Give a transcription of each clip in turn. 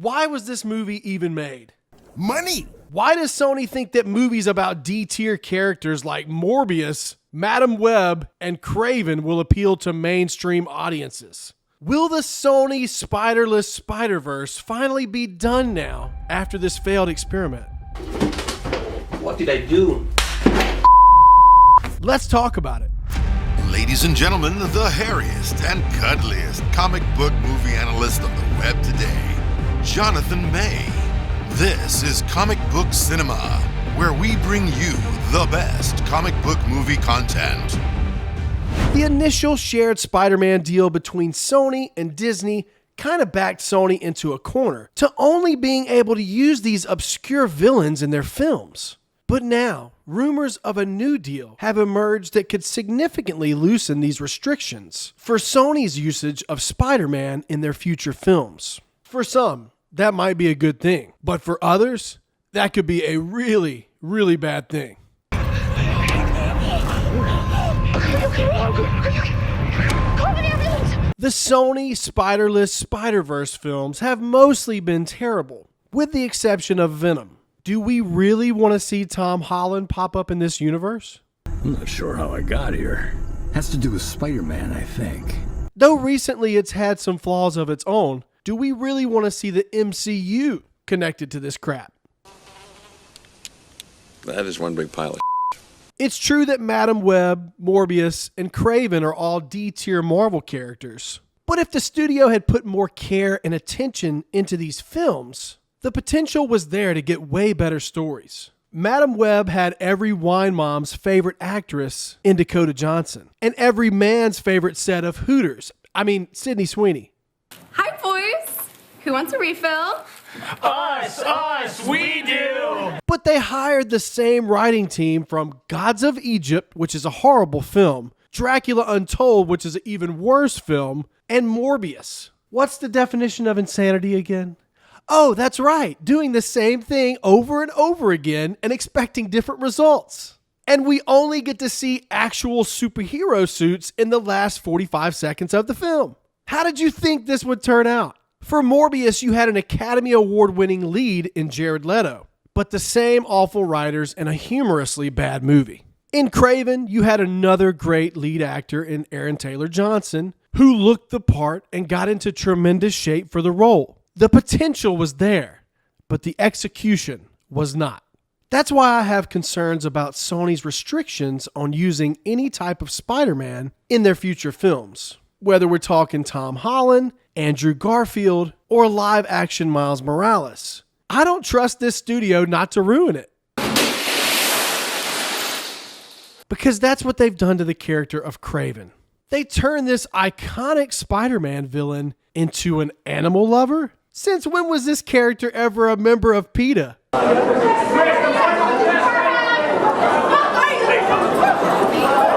Why was this movie even made? Money! Why does Sony think that movies about D-tier characters like Morbius, Madam Web, and Kraven will appeal to mainstream audiences? Will the Sony Spiderless Spider-Verse finally be done now after this failed experiment? What did I do? Let's talk about it. Ladies and gentlemen, the hairiest and cuddliest comic book movie analyst on the web today, Jonathan May. This is Comic Book Cinema, where we bring you the best comic book movie content. The initial shared Spider-Man deal between Sony and Disney kind of backed Sony into a corner to only being able to use these obscure villains in their films. But now, rumors of a new deal have emerged that could significantly loosen these restrictions for Sony's usage of Spider-Man in their future films. For some, that might be a good thing, but for others, that could be a really, really bad thing. The Sony Spiderless Spider-Verse films have mostly been terrible, with the exception of Venom. Do we really want to see Tom Holland pop up in this universe? I'm not sure how I got here. Has to do with Spider-Man, I think. Though recently it's had some flaws of its own, do we really want to see the MCU connected to this crap? That is one big pile of It's true that Madam Web, Morbius, and Kraven are all D-tier Marvel characters. But if the studio had put more care and attention into these films, the potential was there to get way better stories. Madam Web had every wine mom's favorite actress in Dakota Johnson, and every man's favorite set of Hooters. Sydney Sweeney. Hi, boys. Who wants a refill? Us, we do! But they hired the same writing team from Gods of Egypt, which is a horrible film, Dracula Untold, which is an even worse film, and Morbius. What's the definition of insanity again? Oh, that's right, doing the same thing over and over again and expecting different results. And we only get to see actual superhero suits in the last 45 seconds of the film. How did you think this would turn out? For Morbius, you had an Academy Award-winning lead in Jared Leto, but the same awful writers and a humorously bad movie. In Kraven, you had another great lead actor in Aaron Taylor Johnson, who looked the part and got into tremendous shape for the role. The potential was there, but the execution was not. That's why I have concerns about Sony's restrictions on using any type of Spider-Man in their future films. Whether we're talking Tom Holland, Andrew Garfield, or live-action Miles Morales. I don't trust this studio not to ruin it. Because that's what they've done to the character of Kraven. They turned this iconic Spider-Man villain into an animal lover? Since when was this character ever a member of PETA?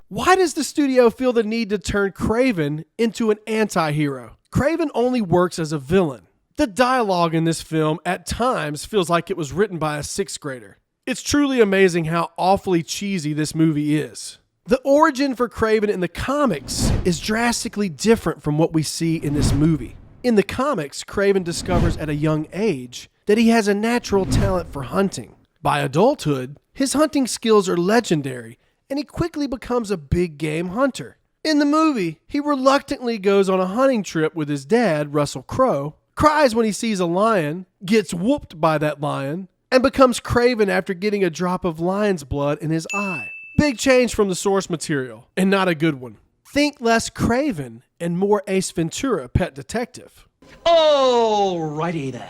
Why does the studio feel the need to turn Kraven into an anti-hero? Kraven only works as a villain. The dialogue in this film at times feels like it was written by a sixth grader. It's truly amazing how awfully cheesy this movie is. The origin for Kraven in the comics is drastically different from what we see in this movie. In the comics, Kraven discovers at a young age that he has a natural talent for hunting. By adulthood, his hunting skills are legendary, and he quickly becomes a big game hunter. In the movie, he reluctantly goes on a hunting trip with his dad, Russell Crowe, cries when he sees a lion, gets whooped by that lion, and becomes Kraven after getting a drop of lion's blood in his eye. Big change from the source material, and not a good one. Think less Kraven and more Ace Ventura, Pet Detective. Alrighty then.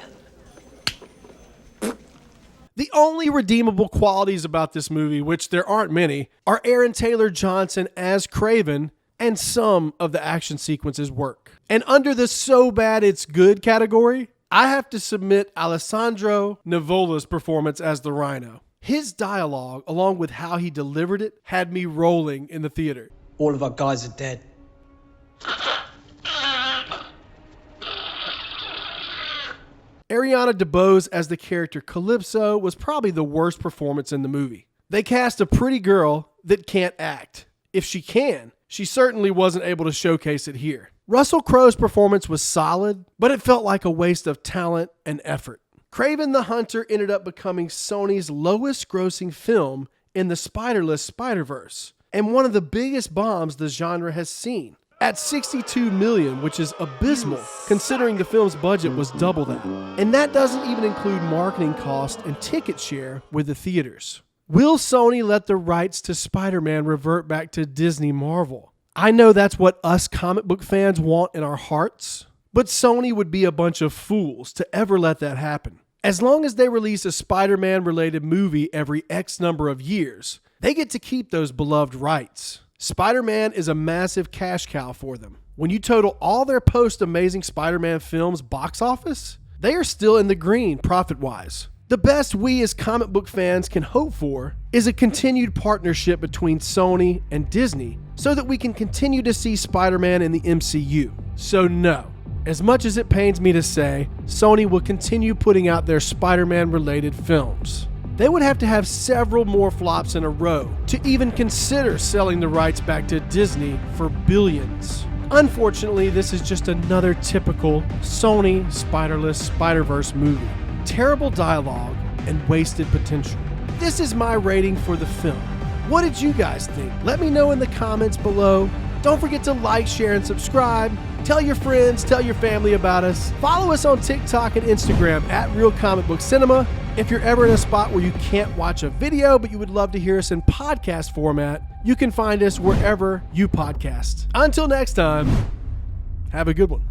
The only redeemable qualities about this movie, which there aren't many, are Aaron Taylor Johnson as Kraven, and some of the action sequences work. And under the so bad it's good category, I have to submit Alessandro Nivola's performance as the Rhino. His dialogue, along with how he delivered it, had me rolling in the theater. All of our guys are dead. Ariana DeBose as the character Calypso was probably the worst performance in the movie. They cast a pretty girl that can't act. If she can, She certainly wasn't able to showcase it here. Russell Crowe's performance was solid, but it felt like a waste of talent and effort. Kraven the Hunter ended up becoming Sony's lowest grossing film in the Spiderless Spider-Verse, and one of the biggest bombs the genre has seen, at $62 million, which is abysmal considering the film's budget was double that. And that doesn't even include marketing cost and ticket share with the theaters. Will Sony let the rights to Spider-Man revert back to Disney Marvel? I know that's what us comic book fans want in our hearts, but Sony would be a bunch of fools to ever let that happen. As long as they release a Spider-Man related movie every X number of years, they get to keep those beloved rights. Spider-Man is a massive cash cow for them. When you total all their post-Amazing Spider-Man films box office, they are still in the green profit-wise. The best we as comic book fans can hope for is a continued partnership between Sony and Disney so that we can continue to see Spider-Man in the MCU. So no, as much as it pains me to say, Sony will continue putting out their Spider-Man related films. They would have to have several more flops in a row to even consider selling the rights back to Disney for billions. Unfortunately, this is just another typical Sony Spiderless Spider-Verse movie. Terrible dialogue and wasted potential. This is my rating for the film. What did you guys think? Let me know in the comments below. Don't forget to like, share, and subscribe. Tell your friends, tell your family about us. Follow us on TikTok and Instagram at Real Comic Book Cinema. If you're ever in a spot where you can't watch a video, but you would love to hear us in podcast format, you can find us wherever you podcast. Until next time, have a good one.